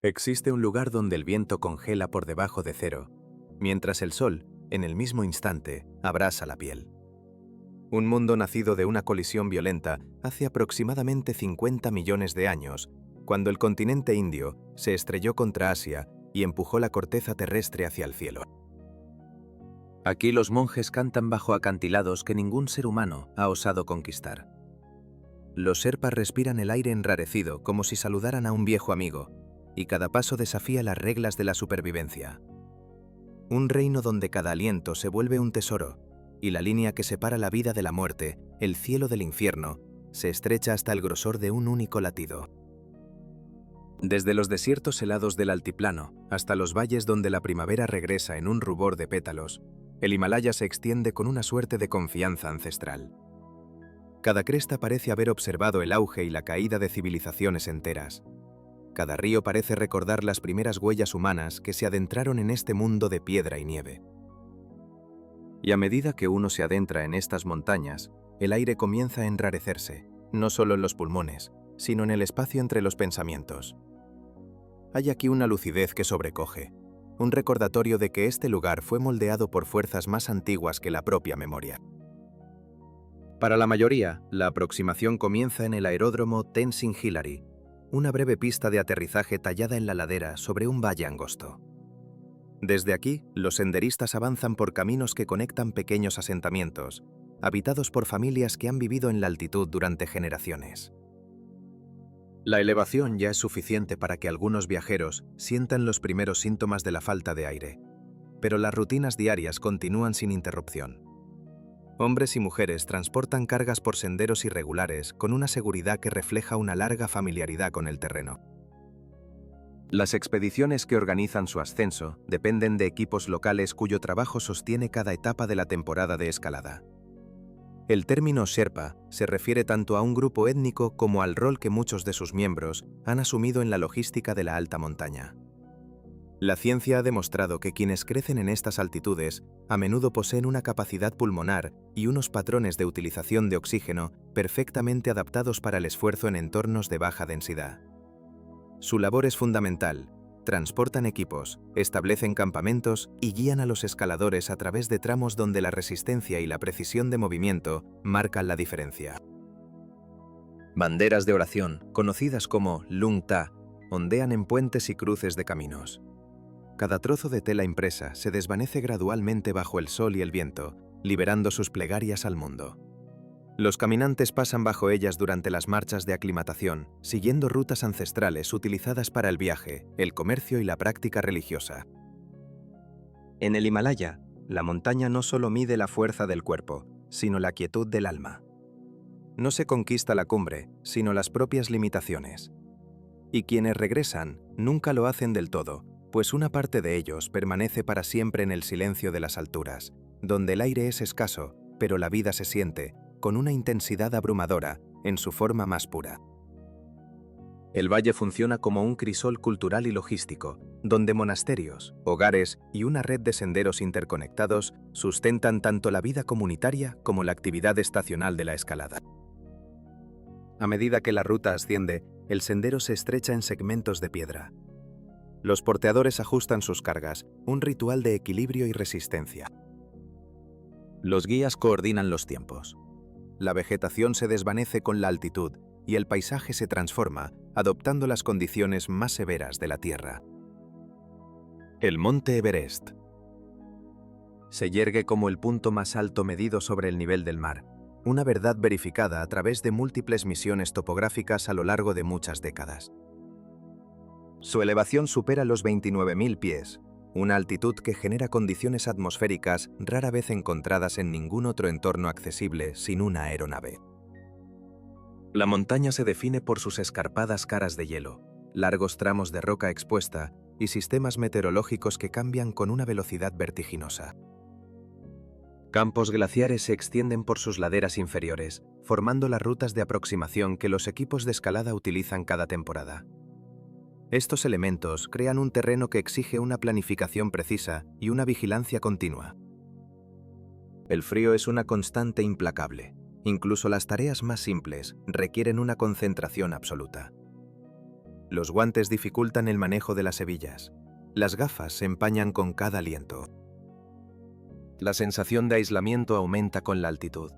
Existe un lugar donde el viento congela por debajo de cero, mientras el sol, en el mismo instante, abrasa la piel. Un mundo nacido de una colisión violenta hace aproximadamente 50 millones de años, cuando el continente indio se estrelló contra Asia y empujó la corteza terrestre hacia el cielo. Aquí los monjes cantan bajo acantilados que ningún ser humano ha osado conquistar. Los sherpas respiran el aire enrarecido como si saludaran a un viejo amigo, y cada paso desafía las reglas de la supervivencia. Un reino donde cada aliento se vuelve un tesoro, y la línea que separa la vida de la muerte, el cielo del infierno, se estrecha hasta el grosor de un único latido. Desde los desiertos helados del altiplano hasta los valles donde la primavera regresa en un rubor de pétalos, el Himalaya se extiende con una suerte de confianza ancestral. Cada cresta parece haber observado el auge y la caída de civilizaciones enteras. Cada río parece recordar las primeras huellas humanas que se adentraron en este mundo de piedra y nieve. Y a medida que uno se adentra en estas montañas, el aire comienza a enrarecerse, no solo en los pulmones, sino en el espacio entre los pensamientos. Hay aquí una lucidez que sobrecoge, un recordatorio de que este lugar fue moldeado por fuerzas más antiguas que la propia memoria. Para la mayoría, la aproximación comienza en el aeródromo Tenzing Hillary, una breve pista de aterrizaje tallada en la ladera sobre un valle angosto. Desde aquí, los senderistas avanzan por caminos que conectan pequeños asentamientos, habitados por familias que han vivido en la altitud durante generaciones. La elevación ya es suficiente para que algunos viajeros sientan los primeros síntomas de la falta de aire, pero las rutinas diarias continúan sin interrupción. Hombres y mujeres transportan cargas por senderos irregulares con una seguridad que refleja una larga familiaridad con el terreno. Las expediciones que organizan su ascenso dependen de equipos locales cuyo trabajo sostiene cada etapa de la temporada de escalada. El término Sherpa se refiere tanto a un grupo étnico como al rol que muchos de sus miembros han asumido en la logística de la alta montaña. La ciencia ha demostrado que quienes crecen en estas altitudes a menudo poseen una capacidad pulmonar y unos patrones de utilización de oxígeno perfectamente adaptados para el esfuerzo en entornos de baja densidad. Su labor es fundamental. Transportan equipos, establecen campamentos y guían a los escaladores a través de tramos donde la resistencia y la precisión de movimiento marcan la diferencia. Banderas de oración, conocidas como Lung Ta, ondean en puentes y cruces de caminos. Cada trozo de tela impresa se desvanece gradualmente bajo el sol y el viento, liberando sus plegarias al mundo. Los caminantes pasan bajo ellas durante las marchas de aclimatación, siguiendo rutas ancestrales utilizadas para el viaje, el comercio y la práctica religiosa. En el Himalaya, la montaña no solo mide la fuerza del cuerpo, sino la quietud del alma. No se conquista la cumbre, sino las propias limitaciones. Y quienes regresan nunca lo hacen del todo, pues una parte de ellos permanece para siempre en el silencio de las alturas, donde el aire es escaso, pero la vida se siente, con una intensidad abrumadora, en su forma más pura. El valle funciona como un crisol cultural y logístico, donde monasterios, hogares y una red de senderos interconectados sustentan tanto la vida comunitaria como la actividad estacional de la escalada. A medida que la ruta asciende, el sendero se estrecha en segmentos de piedra. Los porteadores ajustan sus cargas, un ritual de equilibrio y resistencia. Los guías coordinan los tiempos. La vegetación se desvanece con la altitud y el paisaje se transforma, adoptando las condiciones más severas de la Tierra. El monte Everest se yergue como el punto más alto medido sobre el nivel del mar, una verdad verificada a través de múltiples misiones topográficas a lo largo de muchas décadas. Su elevación supera los 29.000 pies, una altitud que genera condiciones atmosféricas rara vez encontradas en ningún otro entorno accesible sin una aeronave. La montaña se define por sus escarpadas caras de hielo, largos tramos de roca expuesta y sistemas meteorológicos que cambian con una velocidad vertiginosa. Campos glaciares se extienden por sus laderas inferiores, formando las rutas de aproximación que los equipos de escalada utilizan cada temporada. Estos elementos crean un terreno que exige una planificación precisa y una vigilancia continua. El frío es una constante implacable. Incluso las tareas más simples requieren una concentración absoluta. Los guantes dificultan el manejo de las hebillas. Las gafas se empañan con cada aliento. La sensación de aislamiento aumenta con la altitud.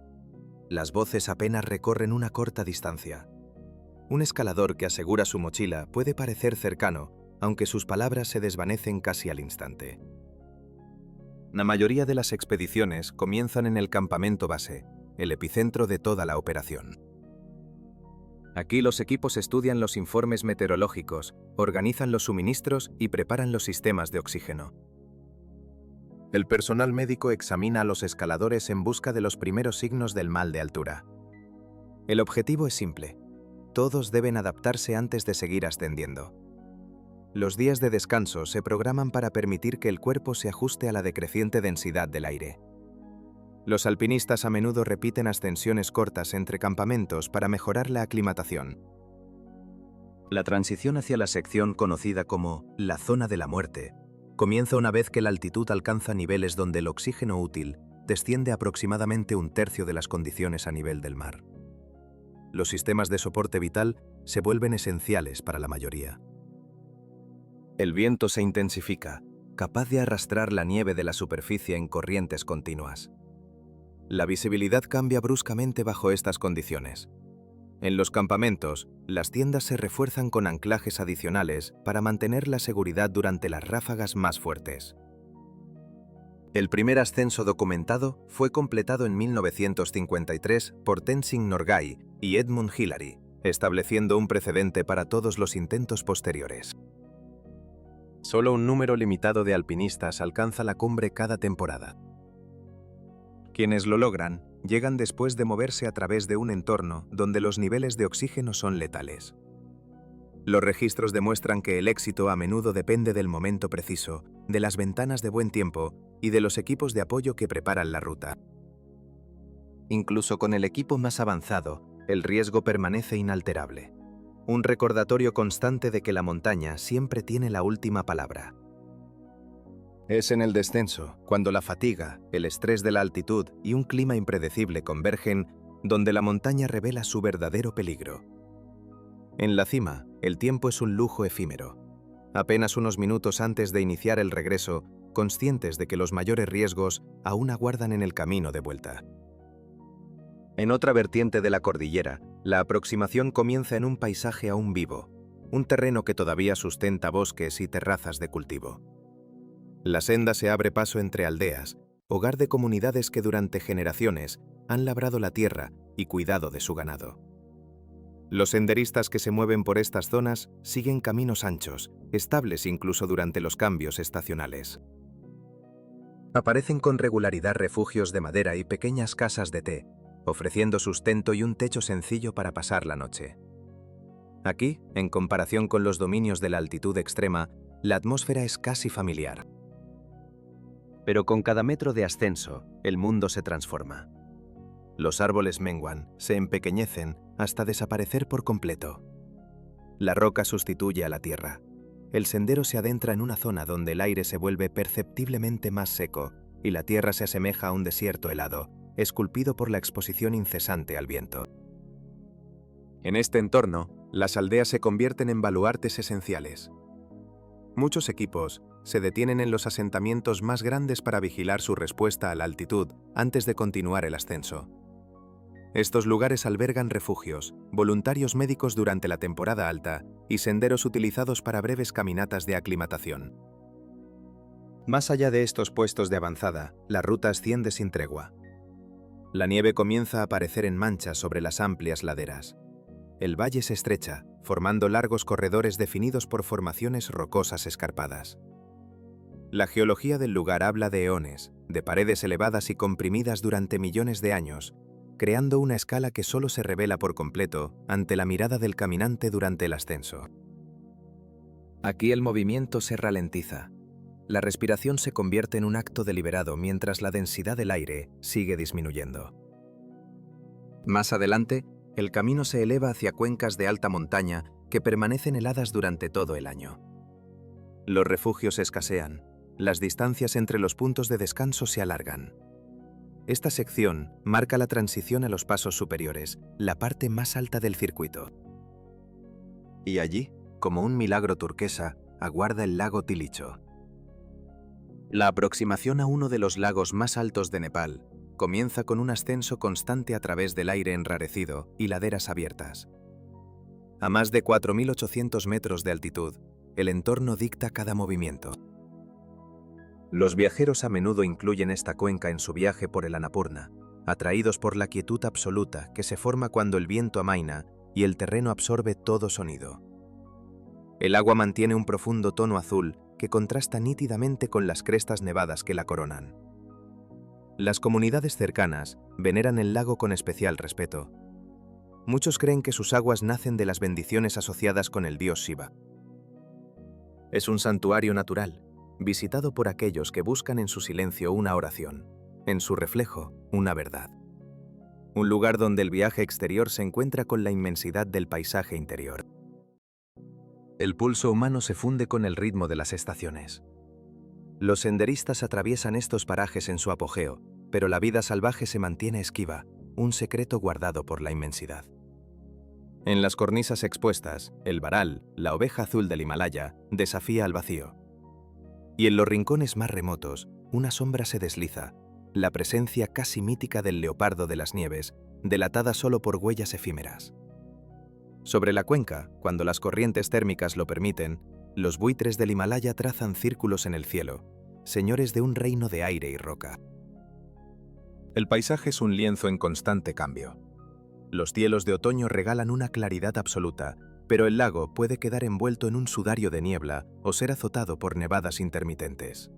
Las voces apenas recorren una corta distancia. Un escalador que asegura su mochila puede parecer cercano, aunque sus palabras se desvanecen casi al instante. La mayoría de las expediciones comienzan en el campamento base, el epicentro de toda la operación. Aquí los equipos estudian los informes meteorológicos, organizan los suministros y preparan los sistemas de oxígeno. El personal médico examina a los escaladores en busca de los primeros signos del mal de altura. El objetivo es simple: todos deben adaptarse antes de seguir ascendiendo. Los días de descanso se programan para permitir que el cuerpo se ajuste a la decreciente densidad del aire. Los alpinistas a menudo repiten ascensiones cortas entre campamentos para mejorar la aclimatación. La transición hacia la sección conocida como la zona de la muerte comienza una vez que la altitud alcanza niveles donde el oxígeno útil desciende aproximadamente un tercio de las condiciones a nivel del mar. Los sistemas de soporte vital se vuelven esenciales para la mayoría. El viento se intensifica, capaz de arrastrar la nieve de la superficie en corrientes continuas. La visibilidad cambia bruscamente bajo estas condiciones. En los campamentos, las tiendas se refuerzan con anclajes adicionales para mantener la seguridad durante las ráfagas más fuertes. El primer ascenso documentado fue completado en 1953 por Tenzing Norgay y Edmund Hillary, estableciendo un precedente para todos los intentos posteriores. Solo un número limitado de alpinistas alcanza la cumbre cada temporada. Quienes lo logran llegan después de moverse a través de un entorno donde los niveles de oxígeno son letales. Los registros demuestran que el éxito a menudo depende del momento preciso, de las ventanas de buen tiempo y de los equipos de apoyo que preparan la ruta. Incluso con el equipo más avanzado, el riesgo permanece inalterable. Un recordatorio constante de que la montaña siempre tiene la última palabra. Es en el descenso, cuando la fatiga, el estrés de la altitud y un clima impredecible convergen, donde la montaña revela su verdadero peligro. En la cima, el tiempo es un lujo efímero. Apenas unos minutos antes de iniciar el regreso, conscientes de que los mayores riesgos aún aguardan en el camino de vuelta. En otra vertiente de la cordillera, la aproximación comienza en un paisaje aún vivo, un terreno que todavía sustenta bosques y terrazas de cultivo. La senda se abre paso entre aldeas, hogar de comunidades que durante generaciones han labrado la tierra y cuidado de su ganado. Los senderistas que se mueven por estas zonas siguen caminos anchos, estables incluso durante los cambios estacionales. Aparecen con regularidad refugios de madera y pequeñas casas de té, ofreciendo sustento y un techo sencillo para pasar la noche. Aquí, en comparación con los dominios de la altitud extrema, la atmósfera es casi familiar. Pero con cada metro de ascenso, el mundo se transforma. Los árboles menguan, se empequeñecen hasta desaparecer por completo. La roca sustituye a la tierra. El sendero se adentra en una zona donde el aire se vuelve perceptiblemente más seco y la tierra se asemeja a un desierto helado, esculpido por la exposición incesante al viento. En este entorno, las aldeas se convierten en baluartes esenciales. Muchos equipos se detienen en los asentamientos más grandes para vigilar su respuesta a la altitud antes de continuar el ascenso. Estos lugares albergan refugios, voluntarios médicos durante la temporada alta y senderos utilizados para breves caminatas de aclimatación. Más allá de estos puestos de avanzada, la ruta asciende sin tregua. La nieve comienza a aparecer en manchas sobre las amplias laderas. El valle se estrecha, formando largos corredores definidos por formaciones rocosas escarpadas. La geología del lugar habla de eones, de paredes elevadas y comprimidas durante millones de años, creando una escala que solo se revela por completo ante la mirada del caminante durante el ascenso. Aquí el movimiento se ralentiza. La respiración se convierte en un acto deliberado mientras la densidad del aire sigue disminuyendo. Más adelante, el camino se eleva hacia cuencas de alta montaña que permanecen heladas durante todo el año. Los refugios escasean, las distancias entre los puntos de descanso se alargan. Esta sección marca la transición a los pasos superiores, la parte más alta del circuito. Y allí, como un milagro turquesa, aguarda el lago Tilicho. La aproximación a uno de los lagos más altos de Nepal comienza con un ascenso constante a través del aire enrarecido y laderas abiertas. A más de 4.800 metros de altitud, el entorno dicta cada movimiento. Los viajeros a menudo incluyen esta cuenca en su viaje por el Annapurna, atraídos por la quietud absoluta que se forma cuando el viento amaina y el terreno absorbe todo sonido. El agua mantiene un profundo tono azul que contrasta nítidamente con las crestas nevadas que la coronan. Las comunidades cercanas veneran el lago con especial respeto. Muchos creen que sus aguas nacen de las bendiciones asociadas con el dios Shiva. Es un santuario natural, visitado por aquellos que buscan en su silencio una oración, en su reflejo una verdad. Un lugar donde el viaje exterior se encuentra con la inmensidad del paisaje interior. El pulso humano se funde con el ritmo de las estaciones. Los senderistas atraviesan estos parajes en su apogeo, pero la vida salvaje se mantiene esquiva, un secreto guardado por la inmensidad. En las cornisas expuestas, el varal, la oveja azul del Himalaya, desafía al vacío. Y en los rincones más remotos, una sombra se desliza, la presencia casi mítica del leopardo de las nieves, delatada solo por huellas efímeras. Sobre la cuenca, cuando las corrientes térmicas lo permiten, los buitres del Himalaya trazan círculos en el cielo, señores de un reino de aire y roca. El paisaje es un lienzo en constante cambio. Los cielos de otoño regalan una claridad absoluta, pero el lago puede quedar envuelto en un sudario de niebla o ser azotado por nevadas intermitentes.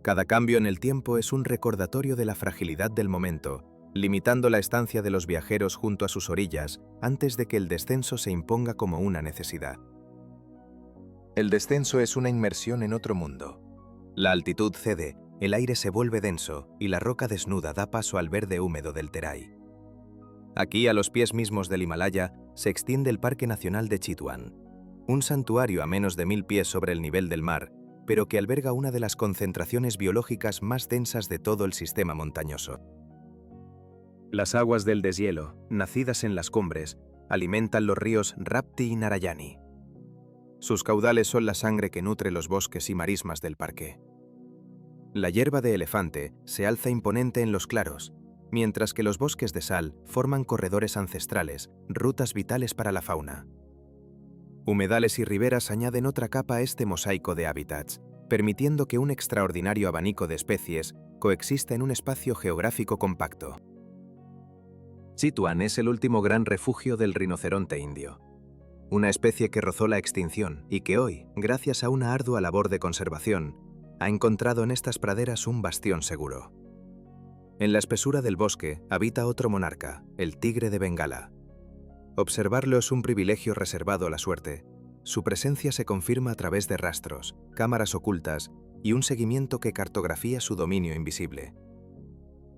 Cada cambio en el tiempo es un recordatorio de la fragilidad del momento, limitando la estancia de los viajeros junto a sus orillas antes de que el descenso se imponga como una necesidad. El descenso es una inmersión en otro mundo. La altitud cede, el aire se vuelve denso y la roca desnuda da paso al verde húmedo del Terai. Aquí, a los pies mismos del Himalaya, se extiende el Parque Nacional de Chitwan, un santuario a menos de 1000 pies sobre el nivel del mar, pero que alberga una de las concentraciones biológicas más densas de todo el sistema montañoso. Las aguas del deshielo, nacidas en las cumbres, alimentan los ríos Rapti y Narayani. Sus caudales son la sangre que nutre los bosques y marismas del parque. La hierba de elefante se alza imponente en los claros, mientras que los bosques de sal forman corredores ancestrales, rutas vitales para la fauna. Humedales y riberas añaden otra capa a este mosaico de hábitats, permitiendo que un extraordinario abanico de especies coexista en un espacio geográfico compacto. Chitwan es el último gran refugio del rinoceronte indio, una especie que rozó la extinción y que hoy, gracias a una ardua labor de conservación, ha encontrado en estas praderas un bastión seguro. En la espesura del bosque habita otro monarca, el tigre de Bengala. Observarlo es un privilegio reservado a la suerte. Su presencia se confirma a través de rastros, cámaras ocultas y un seguimiento que cartografía su dominio invisible.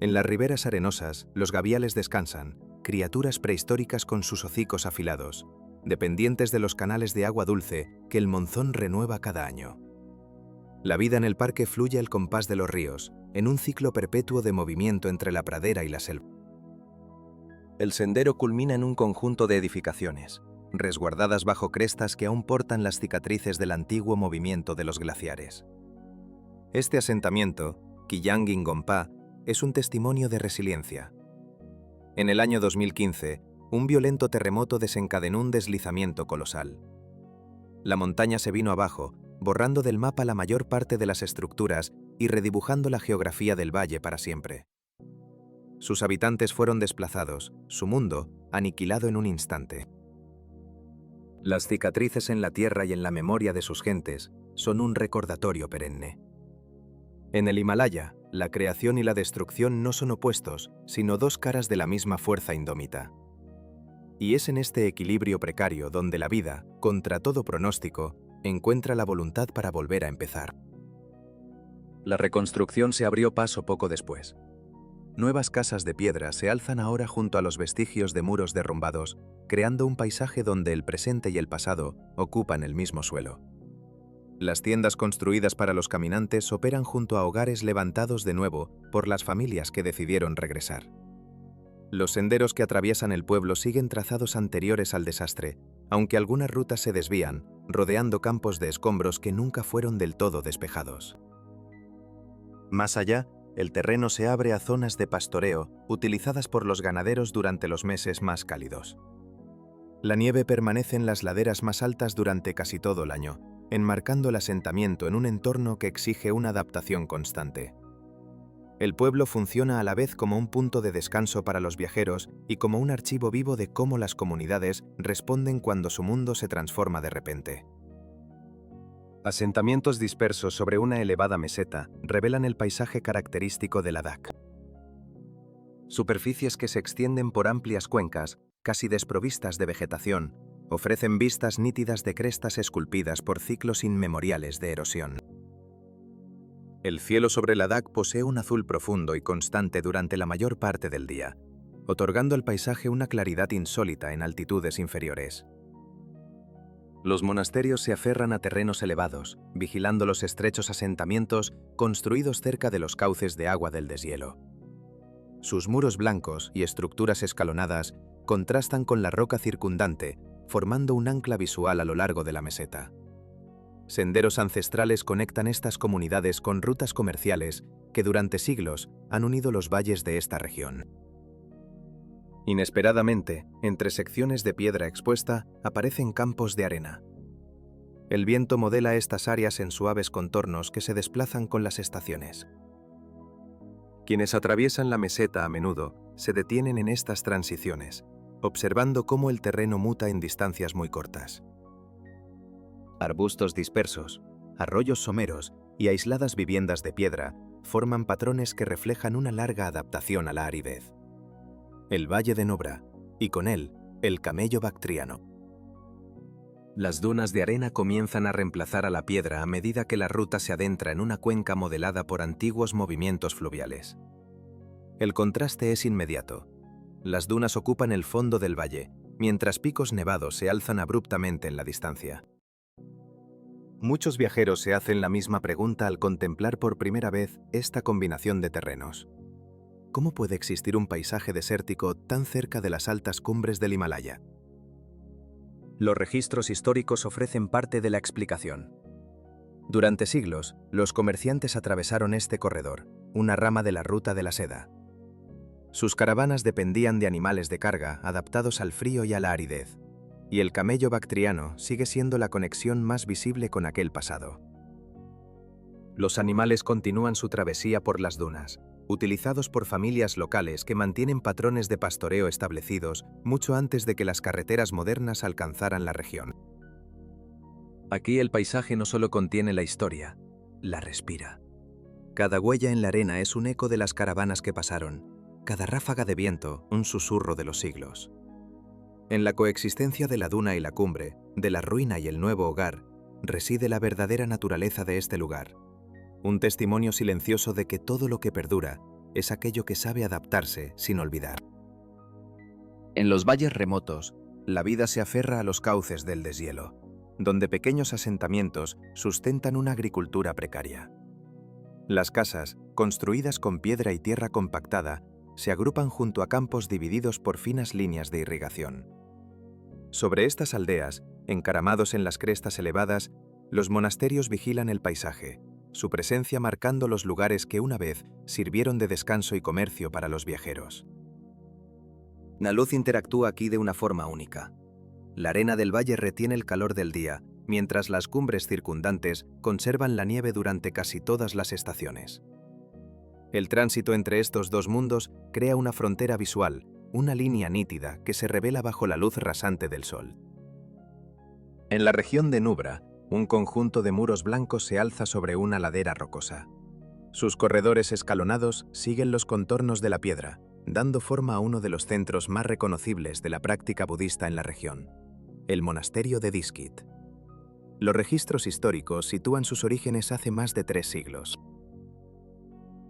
En las riberas arenosas, los gaviales descansan, criaturas prehistóricas con sus hocicos afilados, dependientes de los canales de agua dulce que el monzón renueva cada año. La vida en el parque fluye al compás de los ríos, en un ciclo perpetuo de movimiento entre la pradera y la selva. El sendero culmina en un conjunto de edificaciones, resguardadas bajo crestas que aún portan las cicatrices del antiguo movimiento de los glaciares. Este asentamiento, Kiyangin Gompa, es un testimonio de resiliencia. En el año 2015, un violento terremoto desencadenó un deslizamiento colosal. La montaña se vino abajo, borrando del mapa la mayor parte de las estructuras y redibujando la geografía del valle para siempre. Sus habitantes fueron desplazados, su mundo aniquilado en un instante. Las cicatrices en la tierra y en la memoria de sus gentes son un recordatorio perenne. En el Himalaya, la creación y la destrucción no son opuestos, sino dos caras de la misma fuerza indómita. Y es en este equilibrio precario donde la vida, contra todo pronóstico, encuentra la voluntad para volver a empezar. La reconstrucción se abrió paso poco después. Nuevas casas de piedra se alzan ahora junto a los vestigios de muros derrumbados, creando un paisaje donde el presente y el pasado ocupan el mismo suelo. Las tiendas construidas para los caminantes operan junto a hogares levantados de nuevo por las familias que decidieron regresar. Los senderos que atraviesan el pueblo siguen trazados anteriores al desastre, aunque algunas rutas se desvían, rodeando campos de escombros que nunca fueron del todo despejados. Más allá, el terreno se abre a zonas de pastoreo utilizadas por los ganaderos durante los meses más cálidos. La nieve permanece en las laderas más altas durante casi todo el año, enmarcando el asentamiento en un entorno que exige una adaptación constante. El pueblo funciona a la vez como un punto de descanso para los viajeros y como un archivo vivo de cómo las comunidades responden cuando su mundo se transforma de repente. Asentamientos dispersos sobre una elevada meseta revelan el paisaje característico de Ladakh. Superficies que se extienden por amplias cuencas, casi desprovistas de vegetación, ofrecen vistas nítidas de crestas esculpidas por ciclos inmemoriales de erosión. El cielo sobre Ladakh posee un azul profundo y constante durante la mayor parte del día, otorgando al paisaje una claridad insólita en altitudes inferiores. Los monasterios se aferran a terrenos elevados, vigilando los estrechos asentamientos construidos cerca de los cauces de agua del deshielo. Sus muros blancos y estructuras escalonadas contrastan con la roca circundante, formando un ancla visual a lo largo de la meseta. Senderos ancestrales conectan estas comunidades con rutas comerciales que durante siglos han unido los valles de esta región. Inesperadamente, entre secciones de piedra expuesta, aparecen campos de arena. El viento modela estas áreas en suaves contornos que se desplazan con las estaciones. Quienes atraviesan la meseta a menudo se detienen en estas transiciones, observando cómo el terreno muta en distancias muy cortas. Arbustos dispersos, arroyos someros y aisladas viviendas de piedra forman patrones que reflejan una larga adaptación a la aridez. El Valle de Nubra, y con él, el camello bactriano. Las dunas de arena comienzan a reemplazar a la piedra a medida que la ruta se adentra en una cuenca modelada por antiguos movimientos fluviales. El contraste es inmediato. Las dunas ocupan el fondo del valle, mientras picos nevados se alzan abruptamente en la distancia. Muchos viajeros se hacen la misma pregunta al contemplar por primera vez esta combinación de terrenos. ¿Cómo puede existir un paisaje desértico tan cerca de las altas cumbres del Himalaya? Los registros históricos ofrecen parte de la explicación. Durante siglos, los comerciantes atravesaron este corredor, una rama de la ruta de la seda. Sus caravanas dependían de animales de carga adaptados al frío y a la aridez, y el camello bactriano sigue siendo la conexión más visible con aquel pasado. Los animales continúan su travesía por las dunas, utilizados por familias locales que mantienen patrones de pastoreo establecidos mucho antes de que las carreteras modernas alcanzaran la región. Aquí el paisaje no solo contiene la historia, la respira. Cada huella en la arena es un eco de las caravanas que pasaron, cada ráfaga de viento un susurro de los siglos. En la coexistencia de la duna y la cumbre, de la ruina y el nuevo hogar, reside la verdadera naturaleza de este lugar. Un testimonio silencioso de que todo lo que perdura es aquello que sabe adaptarse sin olvidar. En los valles remotos, la vida se aferra a los cauces del deshielo, donde pequeños asentamientos sustentan una agricultura precaria. Las casas, construidas con piedra y tierra compactada, se agrupan junto a campos divididos por finas líneas de irrigación. Sobre estas aldeas, encaramados en las crestas elevadas, los monasterios vigilan el paisaje, su presencia marcando los lugares que una vez sirvieron de descanso y comercio para los viajeros. La luz interactúa aquí de una forma única. La arena del valle retiene el calor del día, mientras las cumbres circundantes conservan la nieve durante casi todas las estaciones. El tránsito entre estos dos mundos crea una frontera visual, una línea nítida que se revela bajo la luz rasante del sol. En la región de Nubra, un conjunto de muros blancos se alza sobre una ladera rocosa. Sus corredores escalonados siguen los contornos de la piedra, dando forma a uno de los centros más reconocibles de la práctica budista en la región, el monasterio de Diskit. Los registros históricos sitúan sus orígenes hace más de 3 siglos.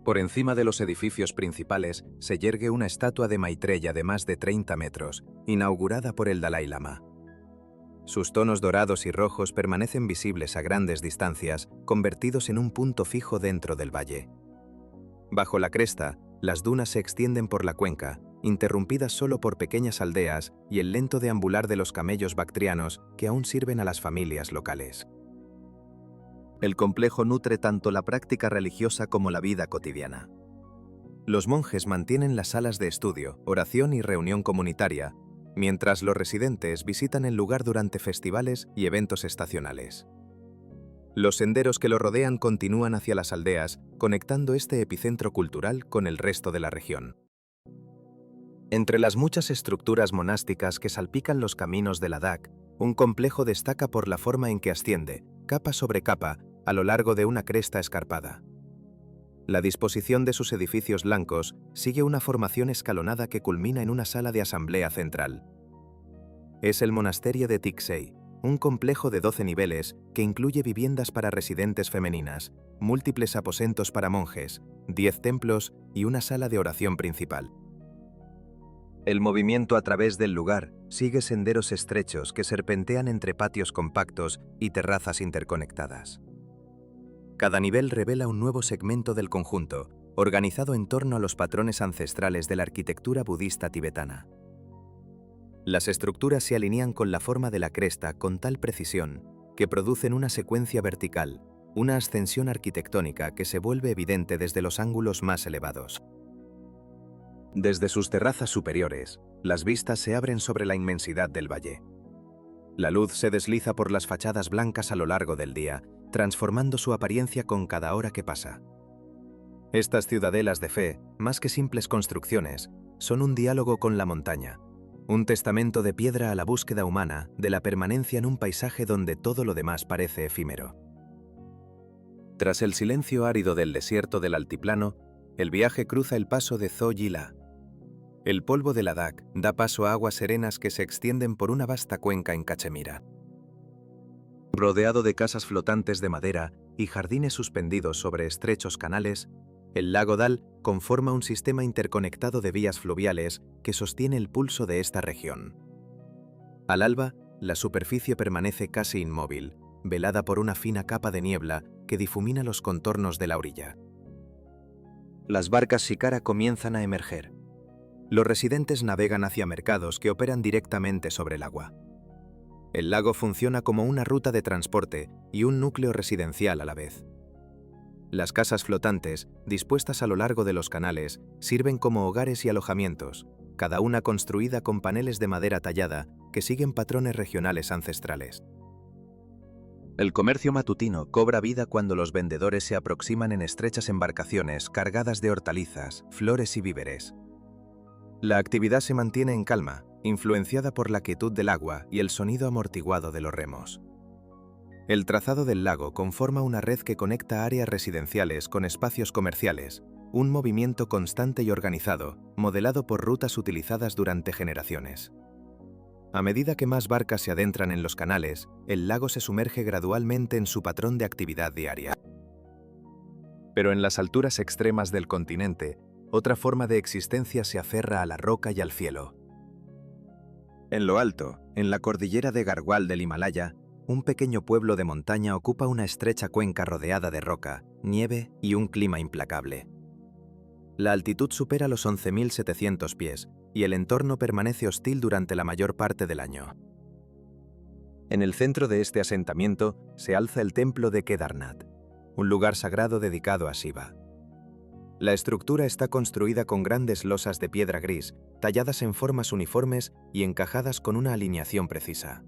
Por encima de los edificios principales se yergue una estatua de Maitreya de más de 30 metros, inaugurada por el Dalai Lama. Sus tonos dorados y rojos permanecen visibles a grandes distancias, convertidos en un punto fijo dentro del valle. Bajo la cresta, las dunas se extienden por la cuenca, interrumpidas solo por pequeñas aldeas y el lento deambular de los camellos bactrianos que aún sirven a las familias locales. El complejo nutre tanto la práctica religiosa como la vida cotidiana. Los monjes mantienen las salas de estudio, oración y reunión comunitaria, mientras los residentes visitan el lugar durante festivales y eventos estacionales. Los senderos que lo rodean continúan hacia las aldeas, conectando este epicentro cultural con el resto de la región. Entre las muchas estructuras monásticas que salpican los caminos de Ladakh, un complejo destaca por la forma en que asciende, capa sobre capa, a lo largo de una cresta escarpada. La disposición de sus edificios blancos sigue una formación escalonada que culmina en una sala de asamblea central. Es el monasterio de Tiksey, un complejo de 12 niveles que incluye viviendas para residentes femeninas, múltiples aposentos para monjes, 10 templos y una sala de oración principal. El movimiento a través del lugar sigue senderos estrechos que serpentean entre patios compactos y terrazas interconectadas. Cada nivel revela un nuevo segmento del conjunto, organizado en torno a los patrones ancestrales de la arquitectura budista tibetana. Las estructuras se alinean con la forma de la cresta con tal precisión que producen una secuencia vertical, una ascensión arquitectónica que se vuelve evidente desde los ángulos más elevados. Desde sus terrazas superiores, las vistas se abren sobre la inmensidad del valle. La luz se desliza por las fachadas blancas a lo largo del día, transformando su apariencia con cada hora que pasa. Estas ciudadelas de fe, más que simples construcciones, son un diálogo con la montaña, un testamento de piedra a la búsqueda humana de la permanencia en un paisaje donde todo lo demás parece efímero. Tras el silencio árido del desierto del altiplano, el viaje cruza el paso de Zojila. El polvo de Ladakh da paso a aguas serenas que se extienden por una vasta cuenca en Cachemira. Rodeado de casas flotantes de madera y jardines suspendidos sobre estrechos canales, el lago Dal conforma un sistema interconectado de vías fluviales que sostiene el pulso de esta región. Al alba, la superficie permanece casi inmóvil, velada por una fina capa de niebla que difumina los contornos de la orilla. Las barcas Shikara comienzan a emerger. Los residentes navegan hacia mercados que operan directamente sobre el agua. El lago funciona como una ruta de transporte y un núcleo residencial a la vez. Las casas flotantes, dispuestas a lo largo de los canales, sirven como hogares y alojamientos, cada una construida con paneles de madera tallada que siguen patrones regionales ancestrales. El comercio matutino cobra vida cuando los vendedores se aproximan en estrechas embarcaciones cargadas de hortalizas, flores y víveres. La actividad se mantiene en calma, influenciada por la quietud del agua y el sonido amortiguado de los remos. El trazado del lago conforma una red que conecta áreas residenciales con espacios comerciales, un movimiento constante y organizado, modelado por rutas utilizadas durante generaciones. A medida que más barcas se adentran en los canales, el lago se sumerge gradualmente en su patrón de actividad diaria. Pero en las alturas extremas del continente, otra forma de existencia se aferra a la roca y al cielo. En lo alto, en la cordillera de Garhwal del Himalaya, un pequeño pueblo de montaña ocupa una estrecha cuenca rodeada de roca, nieve y un clima implacable. La altitud supera los 11.700 pies y el entorno permanece hostil durante la mayor parte del año. En el centro de este asentamiento se alza el templo de Kedarnath, un lugar sagrado dedicado a Shiva. La estructura está construida con grandes losas de piedra gris, talladas en formas uniformes y encajadas con una alineación precisa.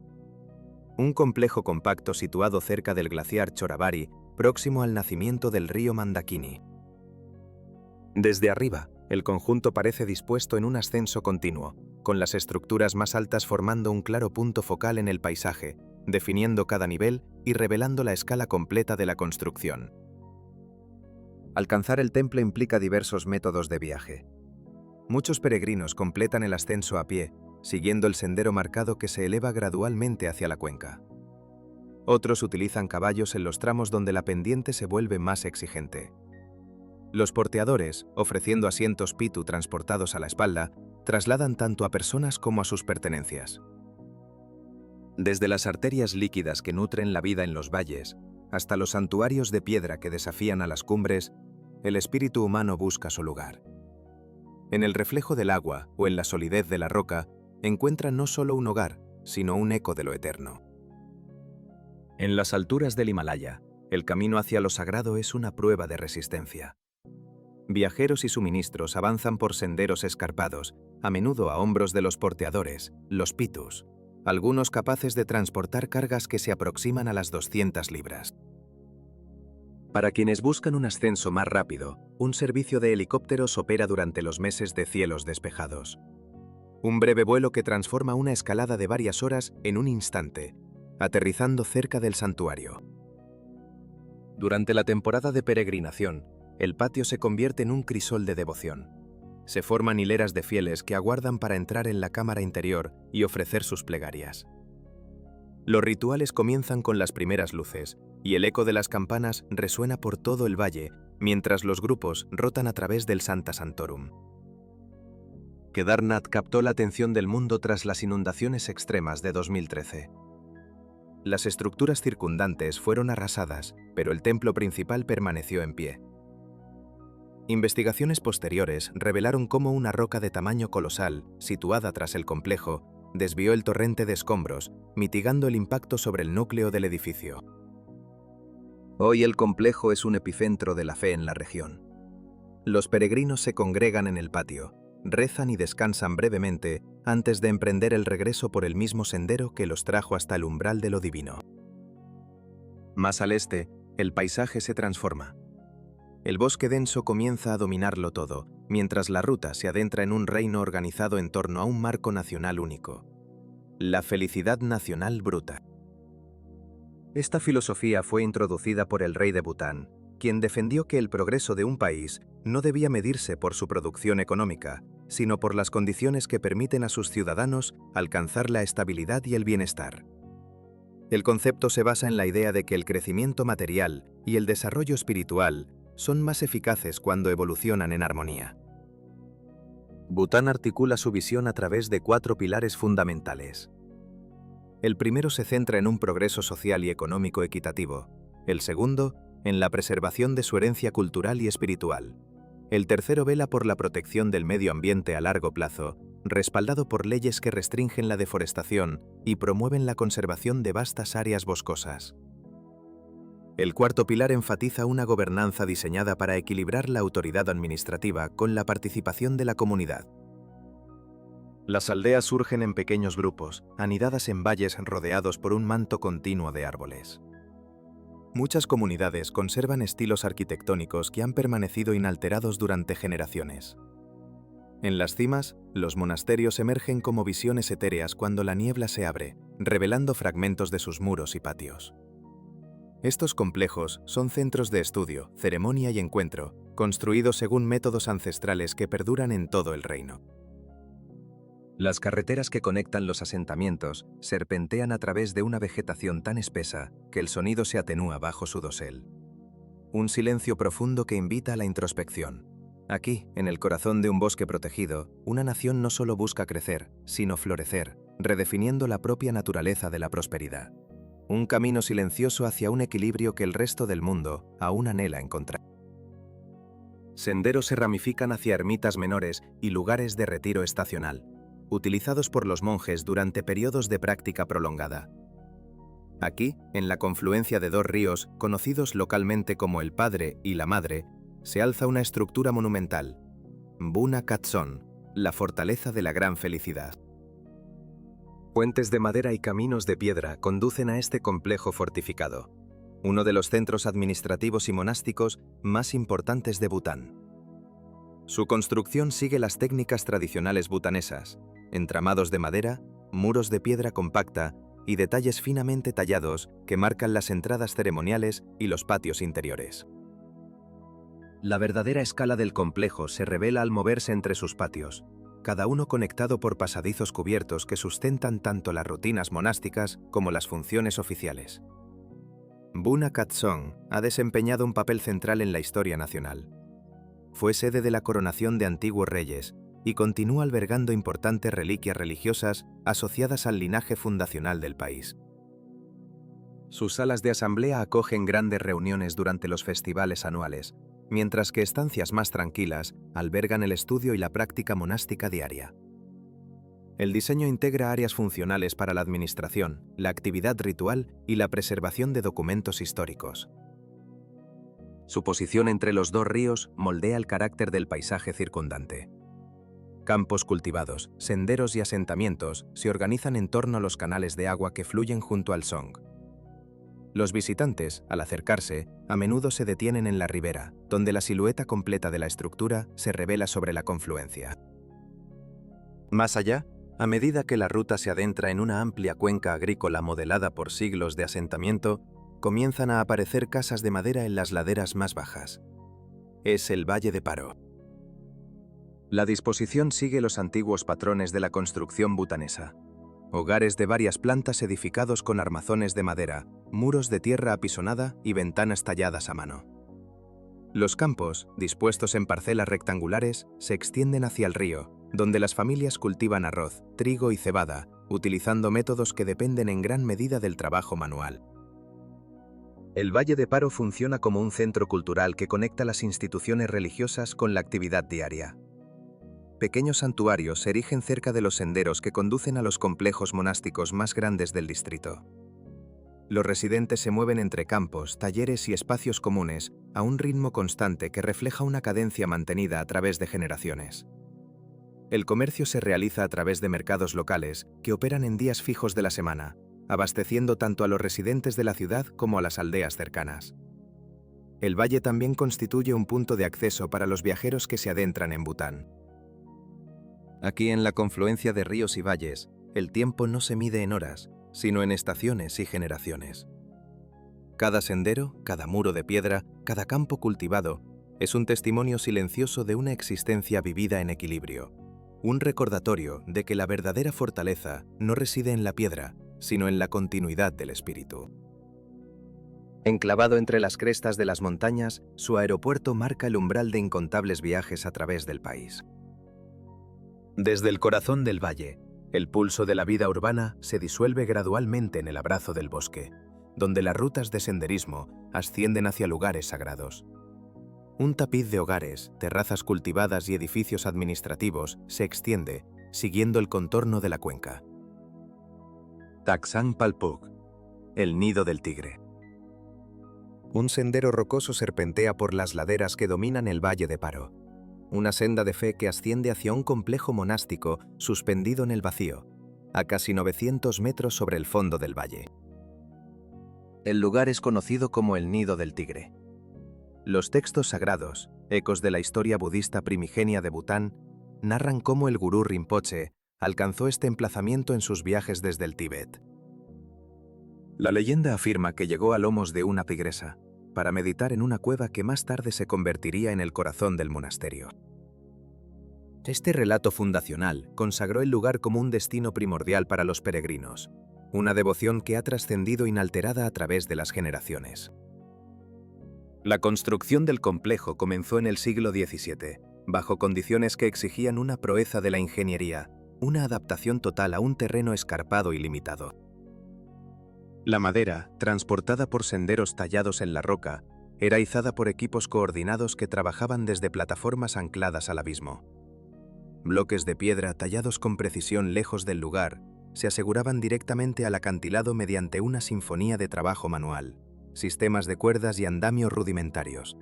Un complejo compacto situado cerca del glaciar Chorabari, próximo al nacimiento del río Mandakini. Desde arriba, el conjunto parece dispuesto en un ascenso continuo, con las estructuras más altas formando un claro punto focal en el paisaje, definiendo cada nivel y revelando la escala completa de la construcción. Alcanzar el templo implica diversos métodos de viaje. Muchos peregrinos completan el ascenso a pie, siguiendo el sendero marcado que se eleva gradualmente hacia la cuenca. Otros utilizan caballos en los tramos donde la pendiente se vuelve más exigente. Los porteadores, ofreciendo asientos pitu transportados a la espalda, trasladan tanto a personas como a sus pertenencias. Desde las arterias líquidas que nutren la vida en los valles, hasta los santuarios de piedra que desafían a las cumbres, el espíritu humano busca su lugar. en el reflejo del agua o en la solidez de la roca, encuentra no solo un hogar, sino un eco de lo eterno. En las alturas del Himalaya, el camino hacia lo sagrado es una prueba de resistencia. Viajeros y suministros avanzan por senderos escarpados, a menudo a hombros de los porteadores, los pitus, algunos capaces de transportar cargas que se aproximan a las 200 libras. Para quienes buscan un ascenso más rápido, un servicio de helicópteros opera durante los meses de cielos despejados. Un breve vuelo que transforma una escalada de varias horas en un instante, aterrizando cerca del santuario. Durante la temporada de peregrinación, el patio se convierte en un crisol de devoción. Se forman hileras de fieles que aguardan para entrar en la cámara interior y ofrecer sus plegarias. Los rituales comienzan con las primeras luces, y el eco de las campanas resuena por todo el valle, mientras los grupos rotan a través del Santa Santorum. Kedarnath captó la atención del mundo tras las inundaciones extremas de 2013. Las estructuras circundantes fueron arrasadas, pero el templo principal permaneció en pie. Investigaciones posteriores revelaron cómo una roca de tamaño colosal, situada tras el complejo, desvió el torrente de escombros, mitigando el impacto sobre el núcleo del edificio. Hoy el complejo es un epicentro de la fe en la región. Los peregrinos se congregan en el patio, rezan y descansan brevemente antes de emprender el regreso por el mismo sendero que los trajo hasta el umbral de lo divino. Más al este, el paisaje se transforma. El bosque denso comienza a dominarlo todo, mientras la ruta se adentra en un reino organizado en torno a un marco nacional único. La felicidad nacional bruta. Esta filosofía fue introducida por el rey de Bután, quien defendió que el progreso de un país no debía medirse por su producción económica, sino por las condiciones que permiten a sus ciudadanos alcanzar la estabilidad y el bienestar. El concepto se basa en la idea de que el crecimiento material y el desarrollo espiritual son más eficaces cuando evolucionan en armonía. Bután articula su visión a través de 4 pilares fundamentales. El primero se centra en un progreso social y económico equitativo. El segundo, en la preservación de su herencia cultural y espiritual. El tercero vela por la protección del medio ambiente a largo plazo, respaldado por leyes que restringen la deforestación y promueven la conservación de vastas áreas boscosas. El cuarto pilar enfatiza una gobernanza diseñada para equilibrar la autoridad administrativa con la participación de la comunidad. Las aldeas surgen en pequeños grupos, anidadas en valles rodeados por un manto continuo de árboles. Muchas comunidades conservan estilos arquitectónicos que han permanecido inalterados durante generaciones. En las cimas, los monasterios emergen como visiones etéreas cuando la niebla se abre, revelando fragmentos de sus muros y patios. Estos complejos son centros de estudio, ceremonia y encuentro, construidos según métodos ancestrales que perduran en todo el reino. Las carreteras que conectan los asentamientos serpentean a través de una vegetación tan espesa que el sonido se atenúa bajo su dosel. Un silencio profundo que invita a la introspección. Aquí, en el corazón de un bosque protegido, una nación no solo busca crecer, sino florecer, redefiniendo la propia naturaleza de la prosperidad. Un camino silencioso hacia un equilibrio que el resto del mundo aún anhela encontrar. Senderos se ramifican hacia ermitas menores y lugares de retiro estacional, utilizados por los monjes durante periodos de práctica prolongada. Aquí, en la confluencia de 2 ríos, conocidos localmente como el Padre y la Madre, se alza una estructura monumental, Buna Katson, la fortaleza de la gran felicidad. Puentes de madera y caminos de piedra conducen a este complejo fortificado, uno de los centros administrativos y monásticos más importantes de Bután. Su construcción sigue las técnicas tradicionales butanesas, entramados de madera, muros de piedra compacta y detalles finamente tallados que marcan las entradas ceremoniales y los patios interiores. La verdadera escala del complejo se revela al moverse entre sus patios, cada uno conectado por pasadizos cubiertos que sustentan tanto las rutinas monásticas como las funciones oficiales. Buna Katson ha desempeñado un papel central en la historia nacional. Fue sede de la coronación de antiguos reyes y continúa albergando importantes reliquias religiosas asociadas al linaje fundacional del país. Sus salas de asamblea acogen grandes reuniones durante los festivales anuales, mientras que estancias más tranquilas albergan el estudio y la práctica monástica diaria. El diseño integra áreas funcionales para la administración, la actividad ritual y la preservación de documentos históricos. Su posición entre los dos ríos moldea el carácter del paisaje circundante. Campos cultivados, senderos y asentamientos se organizan en torno a los canales de agua que fluyen junto al Song. Los visitantes, al acercarse, a menudo se detienen en la ribera, donde la silueta completa de la estructura se revela sobre la confluencia. Más allá, a medida que la ruta se adentra en una amplia cuenca agrícola modelada por siglos de asentamiento, comienzan a aparecer casas de madera en las laderas más bajas. Es el Valle de Paro. La disposición sigue los antiguos patrones de la construcción bhutanesa. Hogares de varias plantas edificados con armazones de madera, muros de tierra apisonada y ventanas talladas a mano. Los campos, dispuestos en parcelas rectangulares, se extienden hacia el río, donde las familias cultivan arroz, trigo y cebada, utilizando métodos que dependen en gran medida del trabajo manual. El Valle de Paro funciona como un centro cultural que conecta las instituciones religiosas con la actividad diaria. Pequeños santuarios se erigen cerca de los senderos que conducen a los complejos monásticos más grandes del distrito. Los residentes se mueven entre campos, talleres y espacios comunes a un ritmo constante que refleja una cadencia mantenida a través de generaciones. El comercio se realiza a través de mercados locales que operan en días fijos de la semana, abasteciendo tanto a los residentes de la ciudad como a las aldeas cercanas. El valle también constituye un punto de acceso para los viajeros que se adentran en Bután. Aquí, en la confluencia de ríos y valles, el tiempo no se mide en horas, sino en estaciones y generaciones. Cada sendero, cada muro de piedra, cada campo cultivado, es un testimonio silencioso de una existencia vivida en equilibrio, un recordatorio de que la verdadera fortaleza no reside en la piedra, sino en la continuidad del espíritu. Enclavado entre las crestas de las montañas, su aeropuerto marca el umbral de incontables viajes a través del país. Desde el corazón del valle, el pulso de la vida urbana se disuelve gradualmente en el abrazo del bosque, donde las rutas de senderismo ascienden hacia lugares sagrados. Un tapiz de hogares, terrazas cultivadas y edificios administrativos se extiende, siguiendo el contorno de la cuenca. Taksang Palpuk, el nido del tigre. Un sendero rocoso serpentea por las laderas que dominan el Valle de Paro. Una senda de fe que asciende hacia un complejo monástico suspendido en el vacío, a casi 900 metros sobre el fondo del valle. El lugar es conocido como el Nido del Tigre. Los textos sagrados, ecos de la historia budista primigenia de Bután, narran cómo el gurú Rinpoche alcanzó este emplazamiento en sus viajes desde el Tíbet. La leyenda afirma que llegó a lomos de una tigresa, para meditar en una cueva que más tarde se convertiría en el corazón del monasterio. Este relato fundacional consagró el lugar como un destino primordial para los peregrinos, una devoción que ha trascendido inalterada a través de las generaciones. La construcción del complejo comenzó en el siglo XVII, bajo condiciones que exigían una proeza de la ingeniería, una adaptación total a un terreno escarpado y limitado. La madera, transportada por senderos tallados en la roca, era izada por equipos coordinados que trabajaban desde plataformas ancladas al abismo. Bloques de piedra tallados con precisión lejos del lugar se aseguraban directamente al acantilado mediante una sinfonía de trabajo manual, sistemas de cuerdas y andamios rudimentarios.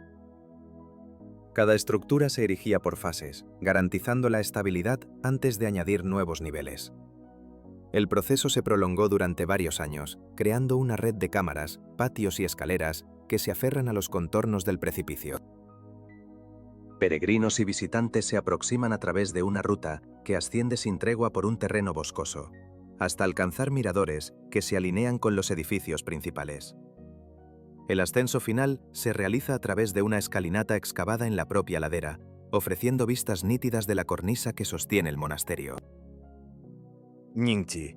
Cada estructura se erigía por fases, garantizando la estabilidad antes de añadir nuevos niveles. El proceso se prolongó durante varios años, creando una red de cámaras, patios y escaleras que se aferran a los contornos del precipicio. Peregrinos y visitantes se aproximan a través de una ruta que asciende sin tregua por un terreno boscoso, hasta alcanzar miradores que se alinean con los edificios principales. El ascenso final se realiza a través de una escalinata excavada en la propia ladera, ofreciendo vistas nítidas de la cornisa que sostiene el monasterio. Ningchi.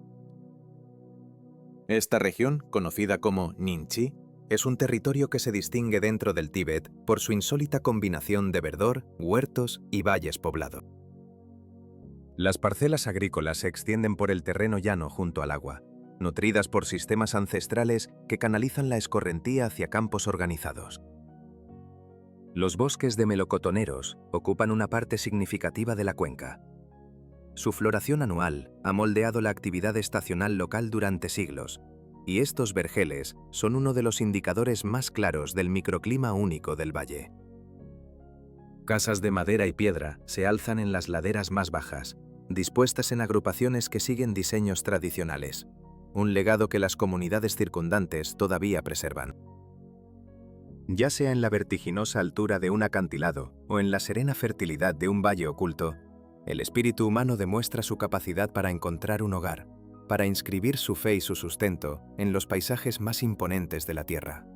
Esta región, conocida como Ningchi, es un territorio que se distingue dentro del Tíbet por su insólita combinación de verdor, huertos y valles poblados. Las parcelas agrícolas se extienden por el terreno llano junto al agua, nutridas por sistemas ancestrales que canalizan la escorrentía hacia campos organizados. Los bosques de melocotoneros ocupan una parte significativa de la cuenca. Su floración anual ha moldeado la actividad estacional local durante siglos, y estos vergeles son uno de los indicadores más claros del microclima único del valle. Casas de madera y piedra se alzan en las laderas más bajas, dispuestas en agrupaciones que siguen diseños tradicionales, un legado que las comunidades circundantes todavía preservan. Ya sea en la vertiginosa altura de un acantilado o en la serena fertilidad de un valle oculto, el espíritu humano demuestra su capacidad para encontrar un hogar, para inscribir su fe y su sustento en los paisajes más imponentes de la tierra.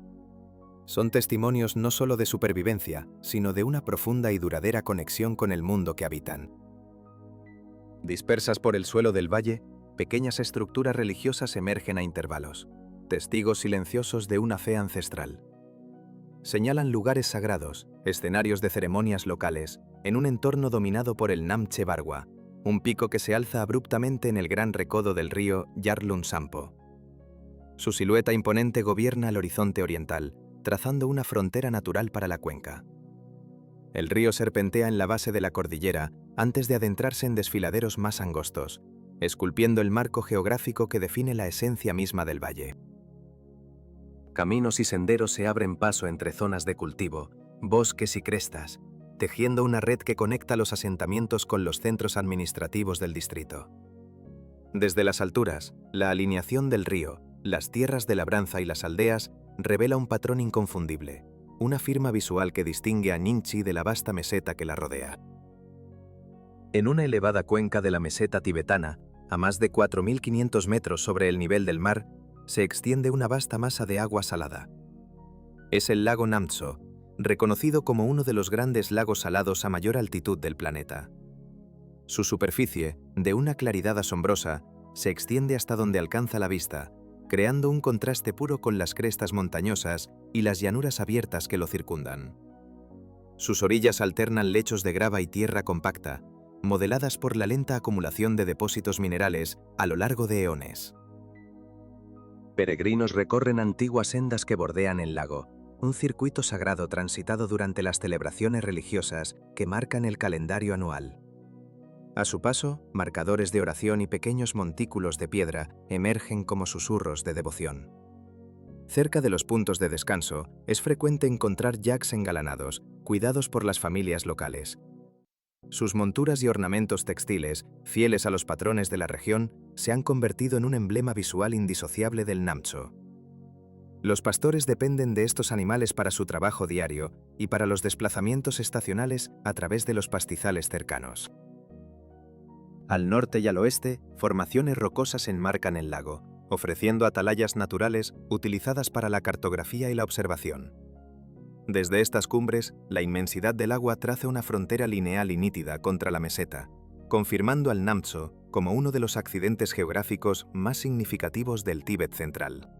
Son testimonios no solo de supervivencia, sino de una profunda y duradera conexión con el mundo que habitan. Dispersas por el suelo del valle, pequeñas estructuras religiosas emergen a intervalos, testigos silenciosos de una fe ancestral. Señalan lugares sagrados, escenarios de ceremonias locales, en un entorno dominado por el Namche Barwa, un pico que se alza abruptamente en el gran recodo del río Yarlung Sampo. Su silueta imponente gobierna el horizonte oriental, trazando una frontera natural para la cuenca. El río serpentea en la base de la cordillera antes de adentrarse en desfiladeros más angostos, esculpiendo el marco geográfico que define la esencia misma del valle. Caminos y senderos se abren paso entre zonas de cultivo, bosques y crestas, tejiendo una red que conecta los asentamientos con los centros administrativos del distrito. Desde las alturas, la alineación del río, las tierras de labranza y las aldeas revela un patrón inconfundible, una firma visual que distingue a Ningchi de la vasta meseta que la rodea. En una elevada cuenca de la meseta tibetana, a más de 4.500 metros sobre el nivel del mar, se extiende una vasta masa de agua salada. Es el lago Namtso, reconocido como uno de los grandes lagos salados a mayor altitud del planeta. Su superficie, de una claridad asombrosa, se extiende hasta donde alcanza la vista, creando un contraste puro con las crestas montañosas y las llanuras abiertas que lo circundan. Sus orillas alternan lechos de grava y tierra compacta, modeladas por la lenta acumulación de depósitos minerales a lo largo de eones. Peregrinos recorren antiguas sendas que bordean el lago, un circuito sagrado transitado durante las celebraciones religiosas que marcan el calendario anual. A su paso, marcadores de oración y pequeños montículos de piedra emergen como susurros de devoción. Cerca de los puntos de descanso, es frecuente encontrar yaks engalanados, cuidados por las familias locales. Sus monturas y ornamentos textiles, fieles a los patrones de la región, se han convertido en un emblema visual indisociable del Namtso. Los pastores dependen de estos animales para su trabajo diario y para los desplazamientos estacionales a través de los pastizales cercanos. Al norte y al oeste, formaciones rocosas enmarcan el lago, ofreciendo atalayas naturales utilizadas para la cartografía y la observación. Desde estas cumbres, la inmensidad del agua traza una frontera lineal y nítida contra la meseta, confirmando al Namtso como uno de los accidentes geográficos más significativos del Tíbet central.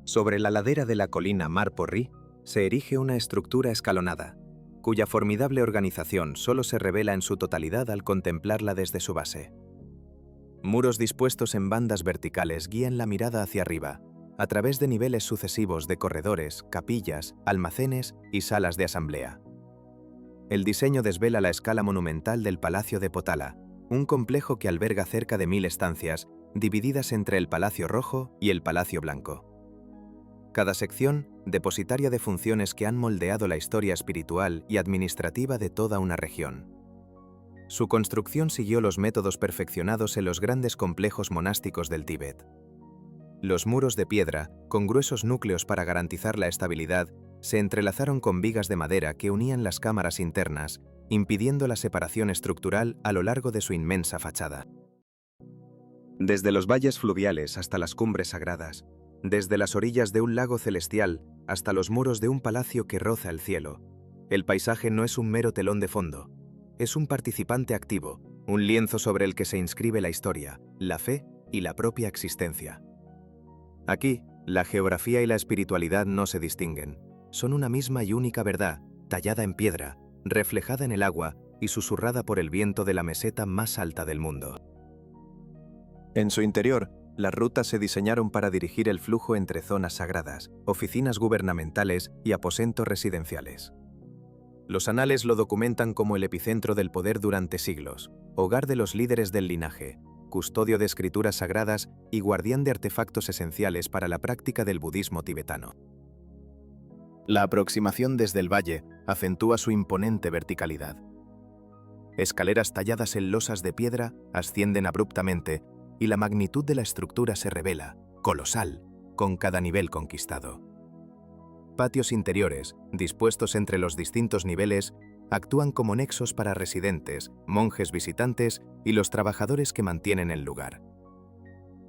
Sobre la ladera de la colina Marporri se erige una estructura escalonada, cuya formidable organización solo se revela en su totalidad al contemplarla desde su base. Muros dispuestos en bandas verticales guían la mirada hacia arriba, a través de niveles sucesivos de corredores, capillas, almacenes y salas de asamblea. El diseño desvela la escala monumental del Palacio de Potala, un complejo que alberga cerca de 1000 estancias, divididas entre el Palacio Rojo y el Palacio Blanco. Cada sección, depositaria de funciones que han moldeado la historia espiritual y administrativa de toda una región. Su construcción siguió los métodos perfeccionados en los grandes complejos monásticos del Tíbet. Los muros de piedra, con gruesos núcleos para garantizar la estabilidad, se entrelazaron con vigas de madera que unían las cámaras internas, impidiendo la separación estructural a lo largo de su inmensa fachada. Desde los valles fluviales hasta las cumbres sagradas, desde las orillas de un lago celestial hasta los muros de un palacio que roza el cielo, el paisaje no es un mero telón de fondo, es un participante activo, un lienzo sobre el que se inscribe la historia, la fe y la propia existencia. Aquí, la geografía y la espiritualidad no se distinguen, son una misma y única verdad, tallada en piedra, reflejada en el agua y susurrada por el viento de la meseta más alta del mundo. En su interior, las rutas se diseñaron para dirigir el flujo entre zonas sagradas, oficinas gubernamentales y aposentos residenciales. Los anales lo documentan como el epicentro del poder durante siglos, hogar de los líderes del linaje, custodio de escrituras sagradas y guardián de artefactos esenciales para la práctica del budismo tibetano. La aproximación desde el valle acentúa su imponente verticalidad. Escaleras talladas en losas de piedra ascienden abruptamente y la magnitud de la estructura se revela, colosal, con cada nivel conquistado. Patios interiores, dispuestos entre los distintos niveles, actúan como nexos para residentes, monjes visitantes y los trabajadores que mantienen el lugar.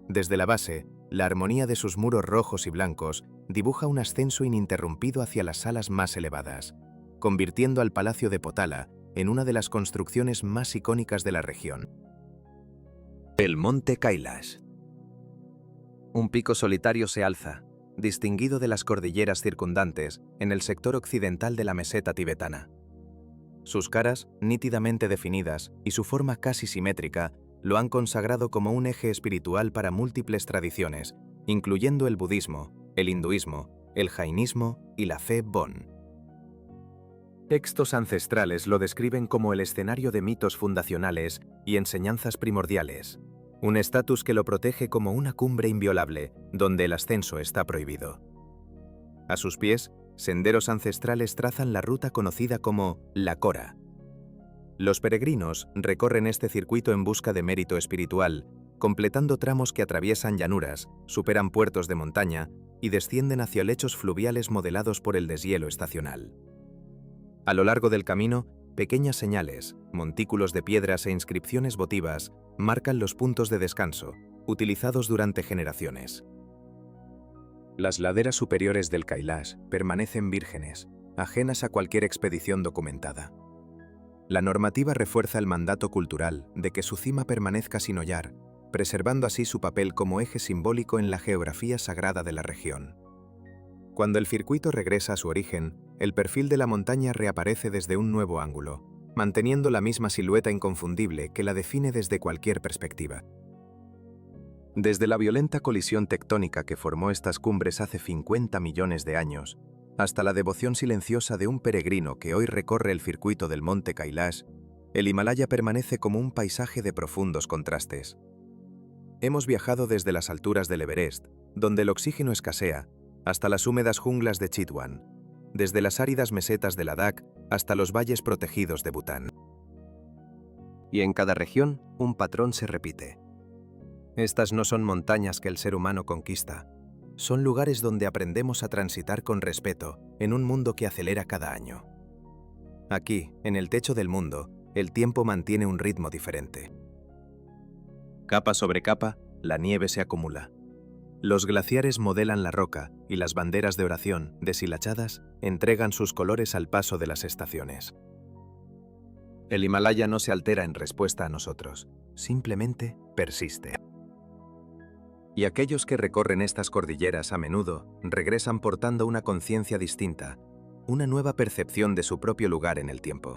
Desde la base, la armonía de sus muros rojos y blancos dibuja un ascenso ininterrumpido hacia las salas más elevadas, convirtiendo al Palacio de Potala en una de las construcciones más icónicas de la región. El Monte Kailash. Un pico solitario se alza, distinguido de las cordilleras circundantes, en el sector occidental de la meseta tibetana. Sus caras, nítidamente definidas, y su forma casi simétrica, lo han consagrado como un eje espiritual para múltiples tradiciones, incluyendo el budismo, el hinduismo, el jainismo y la fe Bon. Textos ancestrales lo describen como el escenario de mitos fundacionales y enseñanzas primordiales, un estatus que lo protege como una cumbre inviolable, donde el ascenso está prohibido. A sus pies, senderos ancestrales trazan la ruta conocida como la Cora. Los peregrinos recorren este circuito en busca de mérito espiritual, completando tramos que atraviesan llanuras, superan puertos de montaña y descienden hacia lechos fluviales modelados por el deshielo estacional. A lo largo del camino, pequeñas señales, montículos de piedras e inscripciones votivas marcan los puntos de descanso, utilizados durante generaciones. Las laderas superiores del Kailash permanecen vírgenes, ajenas a cualquier expedición documentada. La normativa refuerza el mandato cultural de que su cima permanezca sin hollar, preservando así su papel como eje simbólico en la geografía sagrada de la región. Cuando el circuito regresa a su origen, el perfil de la montaña reaparece desde un nuevo ángulo, manteniendo la misma silueta inconfundible que la define desde cualquier perspectiva. Desde la violenta colisión tectónica que formó estas cumbres hace 50 millones de años, hasta la devoción silenciosa de un peregrino que hoy recorre el circuito del monte Kailash, el Himalaya permanece como un paisaje de profundos contrastes. Hemos viajado desde las alturas del Everest, donde el oxígeno escasea, hasta las húmedas junglas de Chitwan, desde las áridas mesetas de Ladakh hasta los valles protegidos de Bután. Y en cada región, un patrón se repite. Estas no son montañas que el ser humano conquista, son lugares donde aprendemos a transitar con respeto en un mundo que acelera cada año. Aquí, en el techo del mundo, el tiempo mantiene un ritmo diferente. Capa sobre capa, la nieve se acumula. Los glaciares modelan la roca y las banderas de oración, deshilachadas, entregan sus colores al paso de las estaciones. El Himalaya no se altera en respuesta a nosotros, simplemente persiste. Y aquellos que recorren estas cordilleras a menudo regresan portando una conciencia distinta, una nueva percepción de su propio lugar en el tiempo.